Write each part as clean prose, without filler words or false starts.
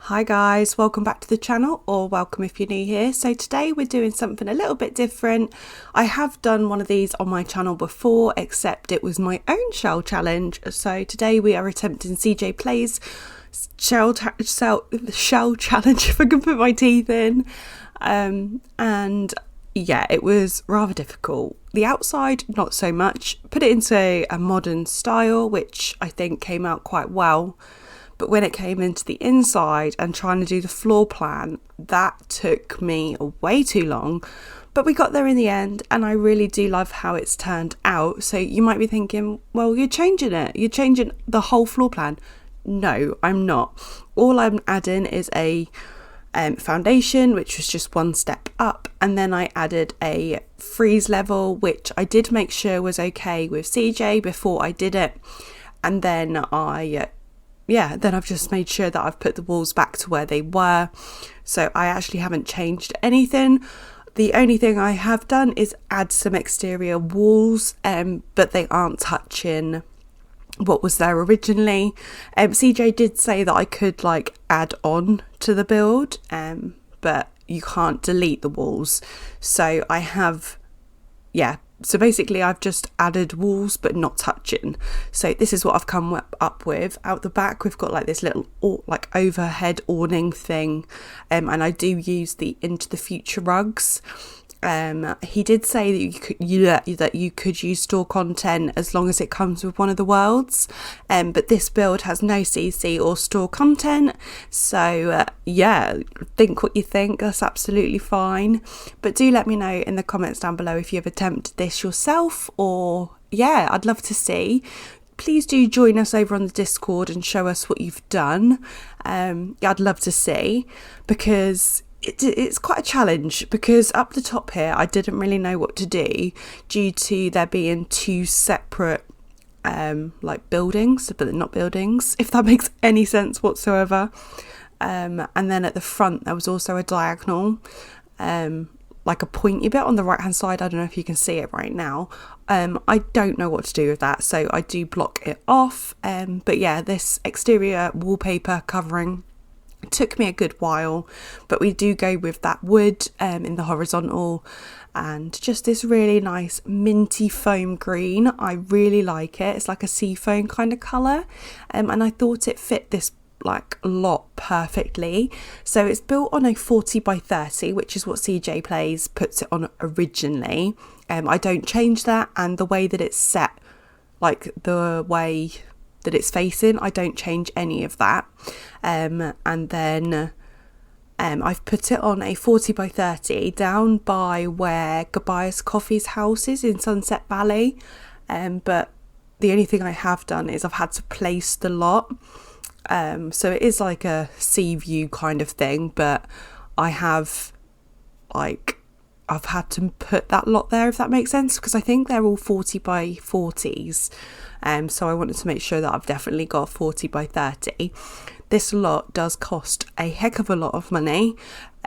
Hi guys, welcome back to the channel, or welcome if you're new here. So today we're doing something a little bit different. I have done one of these on my channel before, except it was my own shell challenge. So today we are attempting CJ Plays shell challenge, if I can put my teeth in. And yeah, it was rather difficult. The outside, not so much. Put it into a modern style, which I think came out quite well. But when it came into the inside and trying to do the floor plan, that took me way too long. But we got there in the end, and I really do love how it's turned out. So you might be thinking, well, you're changing it. You're changing the whole floor plan. No, I'm not. All I'm adding is a foundation, which was just one step up. And then I added a freeze level, which I did make sure was okay with CJ before I did it. And then then I've just made sure that I've put the walls back to where they were. So I actually haven't changed anything. The only thing I have done is add some exterior walls, but they aren't touching what was there originally. CJ did say that I could add on to the build, but you can't delete the walls. So I have, so basically I've just added walls but not touching. So this is what I've come up with. Out the back we've got this little overhead awning thing, and I do use the Into the Future rugs. He did say that you could use store content as long as it comes with one of the worlds, but this build has no CC or store content. So think what you think. That's absolutely fine, but do let me know in the comments down below if you've attempted this yourself, or I'd love to see. Please do join us over on the Discord and show us what you've done. I'd love to see, because it's quite a challenge, because up the top here I didn't really know what to do due to there being two separate buildings, but they're not buildings, if that makes any sense whatsoever. And then at the front there was also a diagonal, a pointy bit on the right hand side. I don't know if you can see it right now. I don't know what to do with that, so I do block it off. But yeah, this exterior wallpaper covering took me a good while, but we do go with that wood in the horizontal, and just this really nice minty foam green. I really like it. It's like a sea foam kind of colour, and I thought it fit this lot perfectly. So it's built on a 40 by 30, which is what CJ Plays puts it on originally. I don't change that, and the way that it's set, the way that it's facing, I don't change any of that. And then I've put it on a 40 by 30 down by where Goodbye's Coffee's house is in Sunset Valley, but the only thing I have done is I've had to place the lot, so it is like a sea view kind of thing, but I have I've had to put that lot there, if that makes sense, because I think they're all 40 by 40s. So I wanted to make sure that I've definitely got 40 by 30. This lot does cost a heck of a lot of money.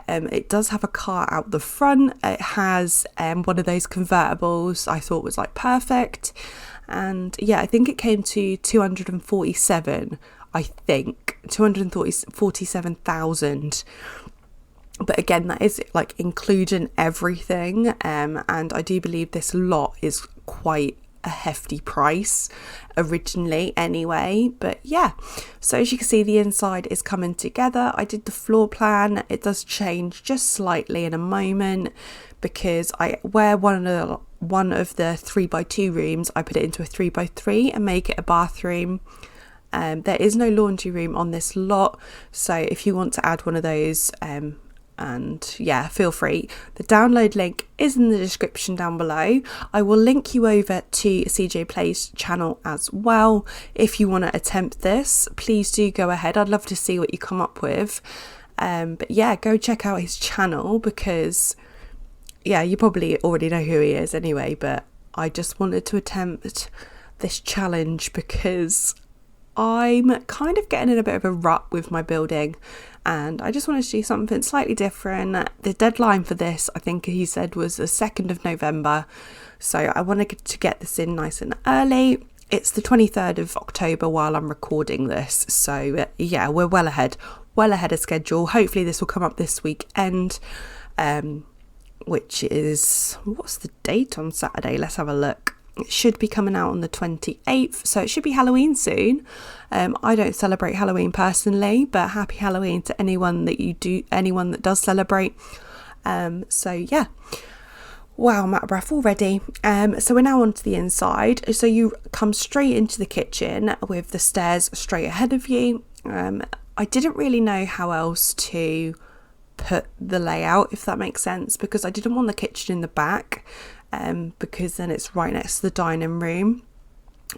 It does have a car out the front. It has one of those convertibles I thought was perfect. And I think it came to 247, I think, 247,000. But again, that is including everything. And I do believe this lot is quite a hefty price originally anyway. But so as you can see, the inside is coming together. I did the floor plan. It does change just slightly in a moment, because where one of the 3x2 rooms, I put it into a 3x3 and make it a bathroom. There is no laundry room on this lot, so if you want to add one of those, feel free. The download link is in the description down below. I will link you over to CJ Plays channel as well. If you want to attempt this, please do go ahead. I'd love to see what you come up with. But go check out his channel, because you probably already know who he is anyway, but I just wanted to attempt this challenge because I'm kind of getting in a bit of a rut with my building, and I just wanted to do something slightly different. The deadline for this, I think he said, was the 2nd of November, so I wanted to get this in nice and early. It's the 23rd of October while I'm recording this, so we're well ahead. well ahead of schedule. Hopefully this will come up this weekend, which is, what's the date on Saturday? Let's have a look. It should be coming out on the 28th, so it should be Halloween soon. I don't celebrate Halloween personally, but happy Halloween to anyone that does celebrate. So yeah. Wow, I'm out of breath already. So we're now on to the inside. So you come straight into the kitchen with the stairs straight ahead of you. I didn't really know how else to put the layout, if that makes sense, because I didn't want the kitchen in the back, because then it's right next to the dining room,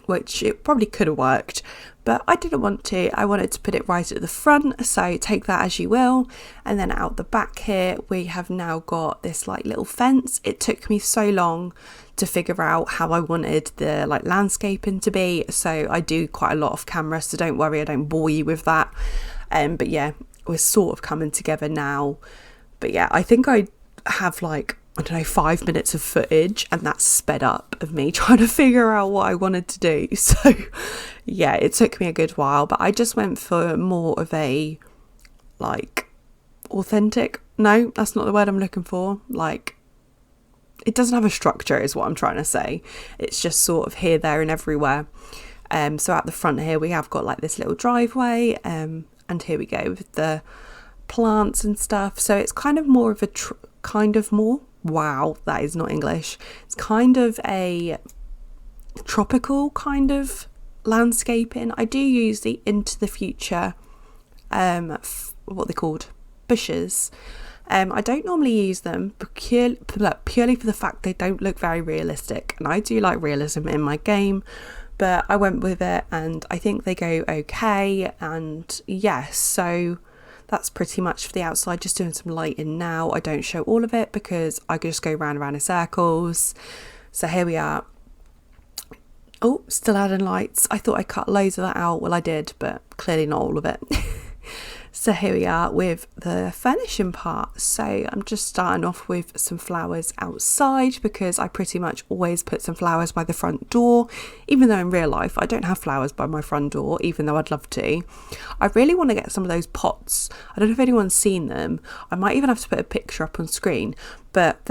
which it probably could have worked, but I didn't want to. I wanted to put it right at the front, so take that as you will. And then out the back here we have now got this like little fence. It took me so long to figure out how I wanted the like landscaping to be, so I do quite a lot off camera, so don't worry, I don't bore you with that. But yeah, we're sort of coming together now. But yeah, I think I have like, I don't know, 5 minutes of footage, and that's sped up of me trying to figure out what I wanted to do. So yeah, it took me a good while, but I just went for more of a like authentic, no, that's not the word I'm looking for, like it doesn't have a structure is what I'm trying to say. It's just sort of here, there and everywhere. So at the front here we have got like this little driveway, and here we go with the plants and stuff. So it's kind of more of a wow, that is not English. It's kind of a tropical kind of landscaping. I do use the into the future, what they're called, bushes. I don't normally use them purely for the fact they don't look very realistic, and I do like realism in my game, but I went with it and I think they go okay. And yes, so that's pretty much for the outside. Just doing some lighting now. I don't show all of it because I just go round and round in circles. So here we are. Oh, still adding lights. I thought I cut loads of that out. Well, I did, but clearly not all of it. So here we are with the furnishing part. So I'm just starting off with some flowers outside because I pretty much always put some flowers by the front door, even though in real life I don't have flowers by my front door, even though I'd love to. I really want to get some of those pots. I don't know if anyone's seen them. I might even have to put a picture up on screen, but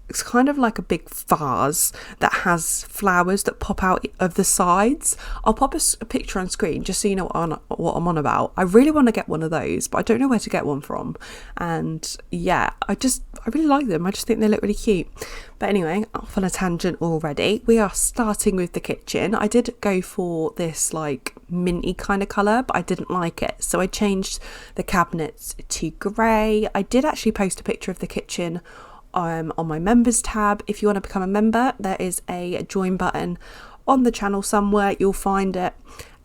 it's kind of like a big vase that has flowers that pop out of the sides. I'll pop a picture on screen just so you know what I'm on about. I really want to get one of those, but I don't know where to get one from. And yeah, I really like them. I just think they look really cute. But anyway, off on a tangent already. We are starting with the kitchen. I did go for this like minty kind of colour, but I didn't like it, so I changed the cabinets to grey. I did actually post a picture of the kitchen on my members tab. If you want to become a member, there is a join button on the channel somewhere, you'll find it.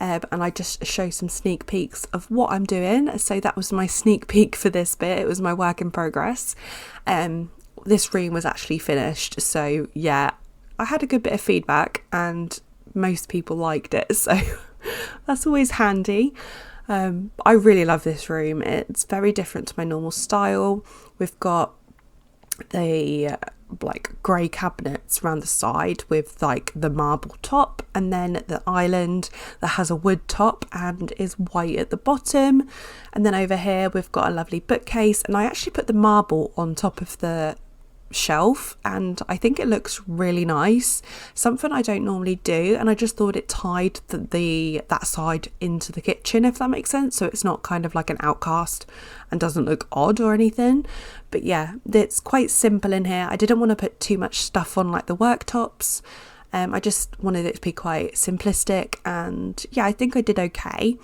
And I just show some sneak peeks of what I'm doing. So that was my sneak peek for this bit. It was my work in progress. This room was actually finished, so yeah, I had a good bit of feedback and most people liked it, so that's always handy. I really love this room. It's very different to my normal style. We've got the like grey cabinets around the side with like the marble top, and then the island that has a wood top and is white at the bottom. And then over here we've got a lovely bookcase, and I actually put the marble on top of the shelf and I think it looks really nice, something I don't normally do, and I just thought it tied that side into the kitchen, if that makes sense, so it's not kind of like an outcast and doesn't look odd or anything. But yeah, it's quite simple in here. I didn't want to put too much stuff on like the worktops. I just wanted it to be quite simplistic, and yeah, I think I did okay.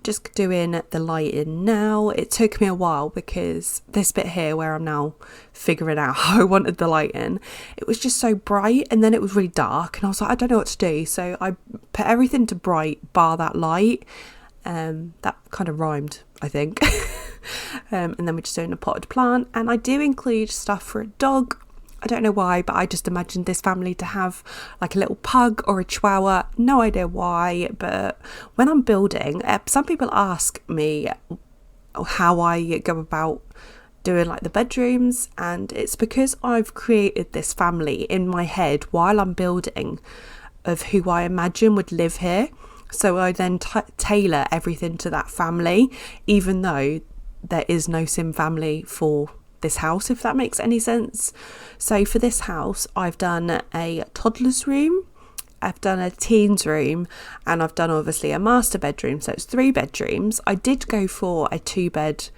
Just doing the lighting now. It took me a while because this bit here where I'm now figuring out how I wanted the lighting, it was just so bright and then it was really dark and I was like, I don't know what to do. So I put everything to bright bar that light. That kind of rhymed, I think. And then we're just doing a potted plant, and I do include stuff for a dog. I don't know why, but I just imagined this family to have like a little pug or a chihuahua. No idea why, but when I'm building, some people ask me how I go about doing like the bedrooms, and it's because I've created this family in my head while I'm building of who I imagine would live here. So I then tailor everything to that family, even though there is no sim family for this house, if that makes any sense. So for this house, I've done a toddler's room, I've done a teens room, and I've done obviously a master bedroom. So it's 3 bedrooms. I did go for a 2-bed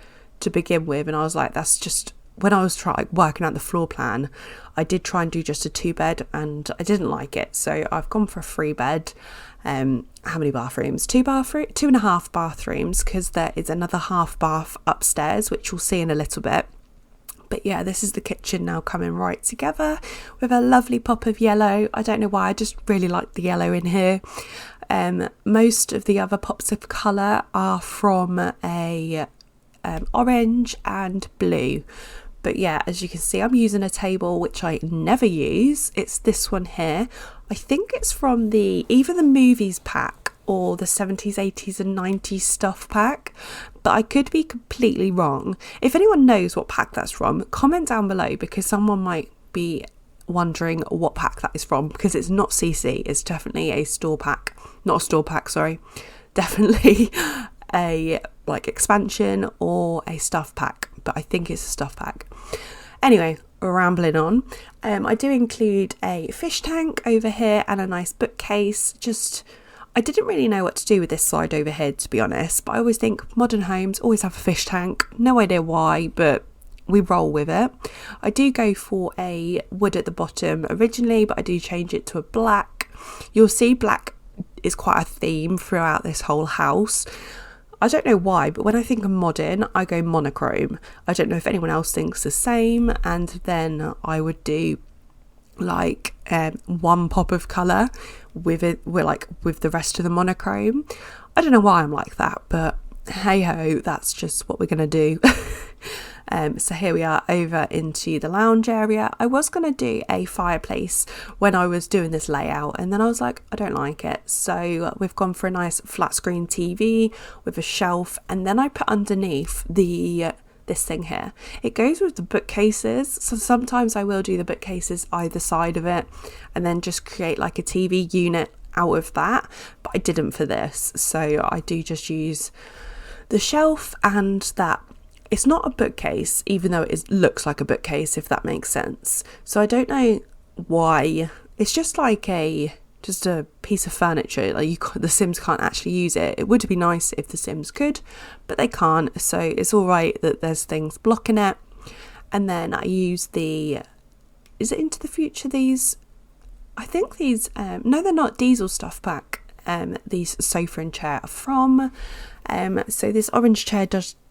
to begin with, and I was like, that's just, when I was working out the floor plan, I did try and do just a 2-bed and I didn't like it. So I've gone for a 3-bed. How many bathrooms? 2.5 bathrooms, because there is another half bath upstairs, which we'll see in a little bit. But yeah, this is the kitchen now coming right together with a lovely pop of yellow. I don't know why, I just really like the yellow in here. Most of the other pops of colour are from a orange and blue. But yeah, as you can see, I'm using a table which I never use. It's this one here. I think it's from either the movies pack or the 70s, 80s and 90s stuff pack, but I could be completely wrong. If anyone knows what pack that's from, comment down below, because someone might be wondering what pack that is from, because it's not CC, it's definitely a store pack. Not a store pack, sorry. Definitely a expansion or a stuff pack, but I think it's a stuff pack. Anyway, we're rambling on. I do include a fish tank over here and a nice bookcase. I didn't really know what to do with this side over here, to be honest, but I always think modern homes always have a fish tank. No idea why, but we roll with it. I do go for a wood at the bottom originally, but I do change it to a black. You'll see black is quite a theme throughout this whole house. I don't know why, but when I think of modern, I go monochrome. I don't know if anyone else thinks the same, and then I would do one pop of colour with the rest of the monochrome. I don't know why I'm like that, but hey ho, that's just what we're gonna do. So here we are over into the lounge area. I was gonna do a fireplace when I was doing this layout, and then I was like, I don't like it, so we've gone for a nice flat screen TV with a shelf, and then I put underneath this thing here. It goes with the bookcases, so sometimes I will do the bookcases either side of it and then just create like a TV unit out of that, but I didn't for this, so I do just use the shelf and that. It's not a bookcase, even though it looks like a bookcase, if that makes sense. So I don't know why. It's just like just a piece of furniture. The Sims can't actually use it. It would be nice if the Sims could, but they can't. So it's all right that there's things blocking it. And then I use is it Into the Future? I think these, no, they're not Diesel stuff pack. These sofa and chair are from. So this orange chair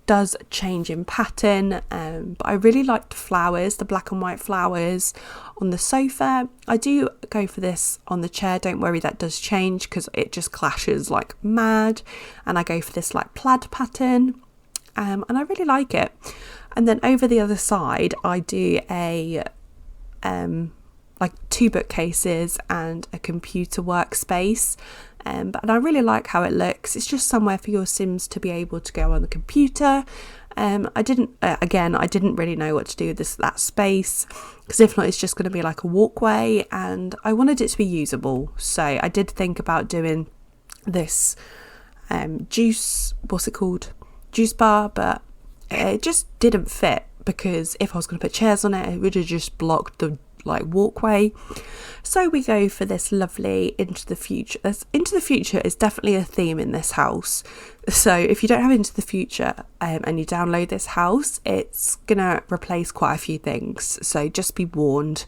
does change in pattern, but I really like the flowers, the black and white flowers on the sofa. I do go for this on the chair, don't worry, that does change because it just clashes like mad. And I go for this plaid pattern, and I really like it. And then over the other side I do a 2 bookcases and a computer workspace. And I really like how it looks. It's just somewhere for your Sims to be able to go on the computer. I didn't really know what to do with that space, because if not, it's just going to be like a walkway, and I wanted it to be usable. So I did think about doing this juice bar, but it just didn't fit, because if I was going to put chairs on it, it would have just blocked the walkway. So we go for this lovely Into the Future. Into the Future is definitely a theme in this house. So if you don't have Into the Future and you download this house, it's gonna replace quite a few things, so just be warned.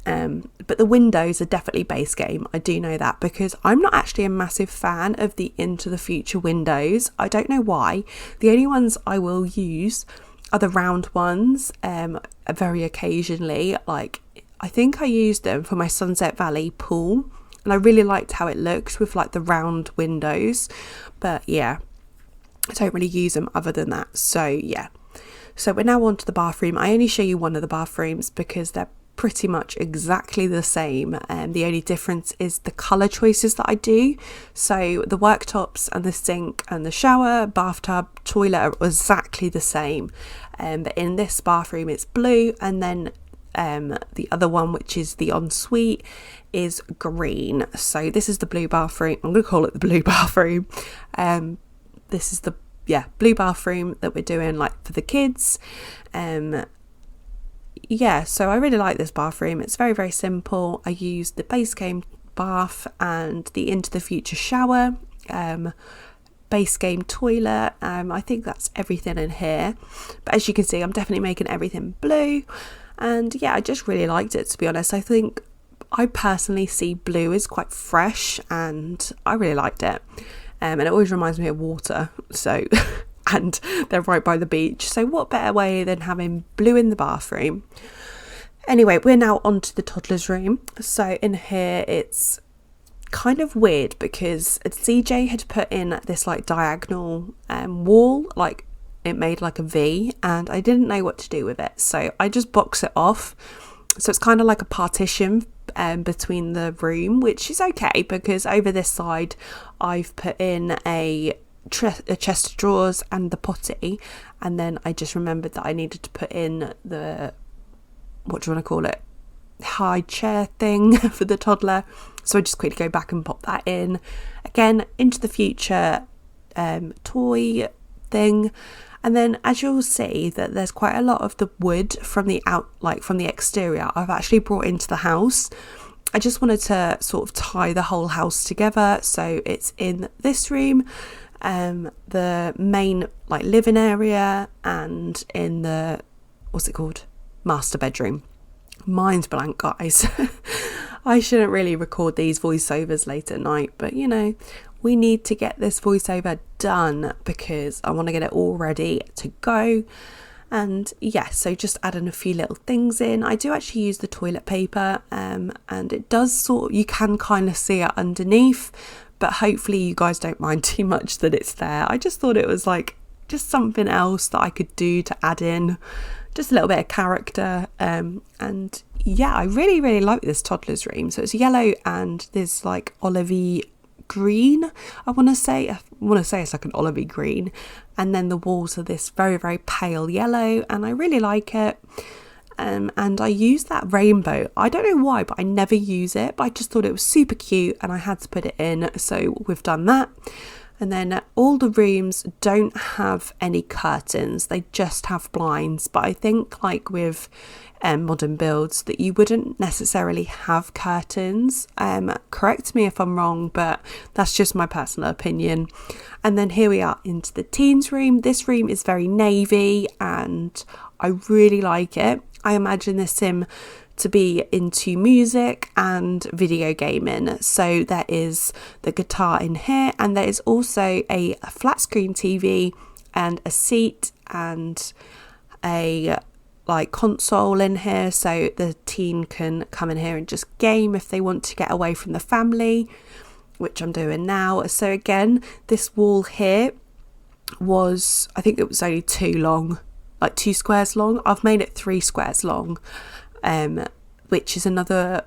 But the windows are definitely base game. I do know that, because I'm not actually a massive fan of the Into the Future windows. I don't know why. The only ones I will use are the round ones, very occasionally. I think I used them for my Sunset Valley pool, and I really liked how it looked with the round windows, but yeah, I don't really use them other than that. So yeah, so we're now on to the bathroom. I only show you one of the bathrooms because they're pretty much exactly the same, and the only difference is the colour choices that I do. So the worktops and the sink and the shower, bathtub, toilet are exactly the same, but in this bathroom it's blue, and then The other one, which is the ensuite, is green. So this is the blue bathroom. I'm going to call it the blue bathroom. This is the blue bathroom that we're doing like for the kids. So I really like this bathroom. It's very, very simple. I use the base game bath and the into the future shower, base game toilet. I think that's everything in here, but as you can see, I'm definitely making everything blue. And yeah, I just really liked it, to be honest. I think I personally see blue as quite fresh, and I really liked it. And it always reminds me of water, so and they're right by the beach, so what better way than having blue in the bathroom. Anyway, we're now on to the toddler's room. So in here it's kind of weird because CJ had put in this like diagonal wall, like it made like a V, and I didn't know what to do with it, so I just boxed it off. So it's kind of like a partition between the room, which is okay because over this side I've put in a chest of drawers and the potty, and then I just remembered that I needed to put in the, what do you want to call it, high chair thing for the toddler, so I just quickly go back and pop that in again. Into the future toy thing. And then as you'll see that there's quite a lot of the wood from the from the exterior I've actually brought into the house. I just wanted to sort of tie the whole house together, so it's in this room, the main like living area, and in the, what's it called, master bedroom. Mine's blank, guys. I shouldn't really record these voiceovers late at night, but you know, we need to get this voiceover done because I want to get it all ready to go. And yeah, so just adding a few little things in. I do actually use the toilet paper, and it does you can kind of see it underneath, but hopefully you guys don't mind too much that it's there. I just thought it was like just something else that I could do to add in just a little bit of character. And yeah, I really, really like this toddler's room. So it's yellow and there's like olivey green, I want to say it's like an olivey green, and then the walls are this very, very pale yellow, and I really like it. And I use that rainbow. I don't know why, but I never use it, but I just thought it was super cute and I had to put it in, so we've done that. And then all the rooms don't have any curtains, they just have blinds, but I think like with modern builds that you wouldn't necessarily have curtains. Correct me if I'm wrong, but that's just my personal opinion. And then here we are into the teens room. This room is very navy and I really like it. I imagine this sim to be into music and video gaming. So there is the guitar in here, and there is also a flat screen TV and a seat and a like console in here, so the teen can come in here and just game if they want to get away from the family, which I'm doing now. So again, this wall here was, I think it was only like 2 squares long. I've made it 3 squares long, which is another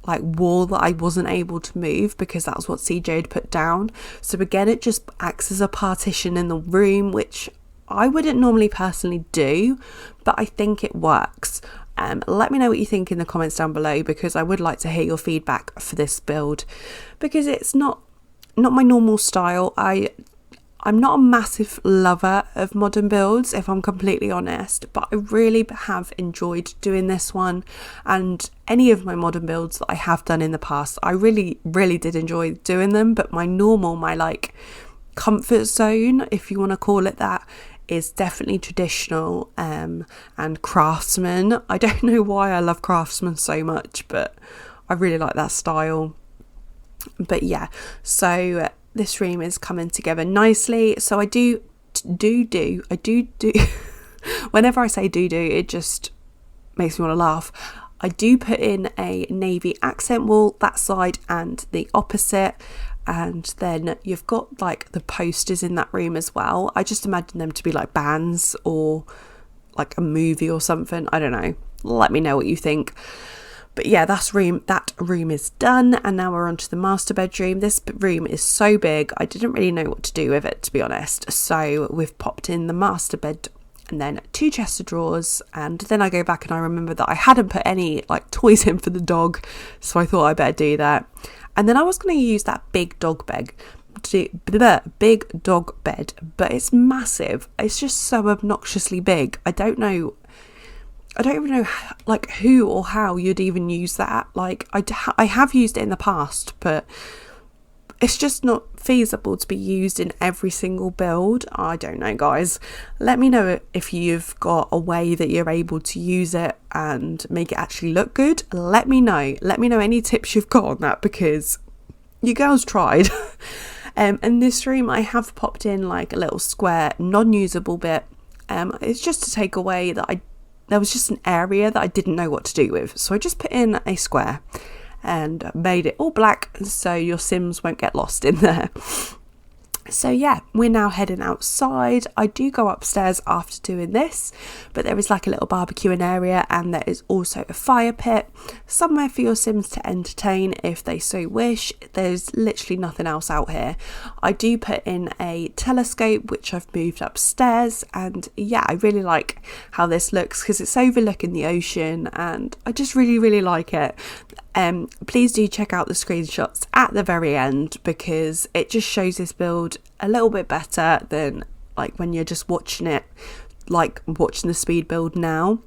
like wall that I wasn't able to move because that's what CJ had put down. So again, it just acts as a partition in the room, which I wouldn't normally personally do, but I think it works. Let me know what you think in the comments down below, because I would like to hear your feedback for this build, because it's not my normal style. I'm not a massive lover of modern builds, if I'm completely honest, but I really have enjoyed doing this one, and any of my modern builds that I have done in the past, I really, really did enjoy doing them. But my like comfort zone, if you want to call it that, is definitely traditional and craftsman. I don't know why I love craftsman so much, but I really like that style. But yeah, so this room is coming together nicely. So I do whenever I say do, it just makes me want to laugh. I do put in a navy accent wall that side and the opposite, and then you've got like the posters in that room as well. I just imagine them to be like bands or like a movie or something. I don't know, let me know what you think. But yeah, that room is done, and now we're on to the master bedroom. This room is so big, I didn't really know what to do with it, to be honest. So we've popped in the master bed and then 2 chests of drawers, and then I go back and I remember that I hadn't put any like toys in for the dog, so I thought I better do that. And then I was going to use that big dog bed, but it's massive. It's just so obnoxiously big. I don't even know like who or how you'd even use that. Like I have used it in the past, but it's just not feasible to be used in every single build. I don't know, guys. Let me know if you've got a way that you're able to use it and make it actually look good. Let me know any tips you've got on that, because you girls tried. In this room I have popped in like a little square non-usable bit. It's just to take away that there was just an area that I didn't know what to do with, so I just put in a square and made it all black so your Sims won't get lost in there. So yeah, we're now heading outside. I do go upstairs after doing this, but there is like a little barbecuing area, and there is also a fire pit, somewhere for your Sims to entertain if they so wish. There's literally nothing else out here. I do put in a telescope, which I've moved upstairs, and yeah, I really like how this looks because it's overlooking the ocean, and I just really like it. Please do check out the screenshots at the very end, because it just shows this build a little bit better than like when you're just watching it, like watching the speed build now.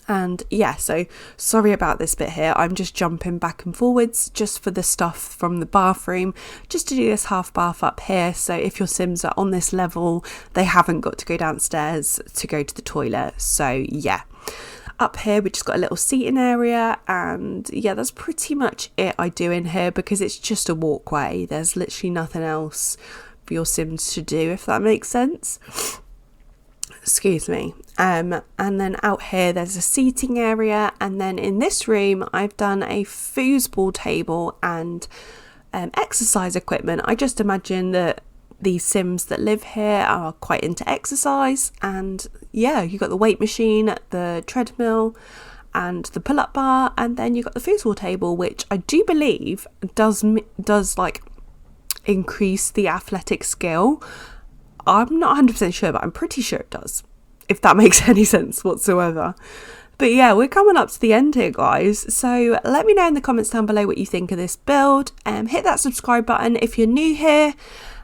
And yeah, so sorry about this bit here. I'm just jumping back and forwards just for the stuff from the bathroom, just to do this half bath up here. So if your Sims are on this level, they haven't got to go downstairs to go to the toilet. So yeah. Up here we just got a little seating area, and yeah, that's pretty much it I do in here, because it's just a walkway. There's literally nothing else for your Sims to do, if that makes sense. Excuse me. And then out here there's a seating area, and then in this room I've done a foosball table and exercise equipment. I just imagine that these Sims that live here are quite into exercise, and yeah, you got the weight machine, the treadmill and the pull-up bar, and then you got the foosball table, which I do believe does like increase the athletic skill. I'm not 100% sure, but I'm pretty sure it does, if that makes any sense whatsoever. But yeah, we're coming up to the end here, guys. So let me know in the comments down below what you think of this build. Hit that subscribe button if you're new here.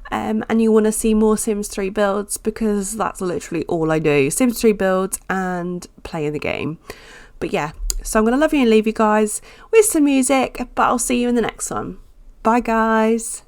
And you want to see more Sims 3 builds, because that's literally all I do. Sims 3 builds and playing the game. But yeah, so I'm going to love you and leave you guys with some music, but I'll see you in the next one. Bye, guys.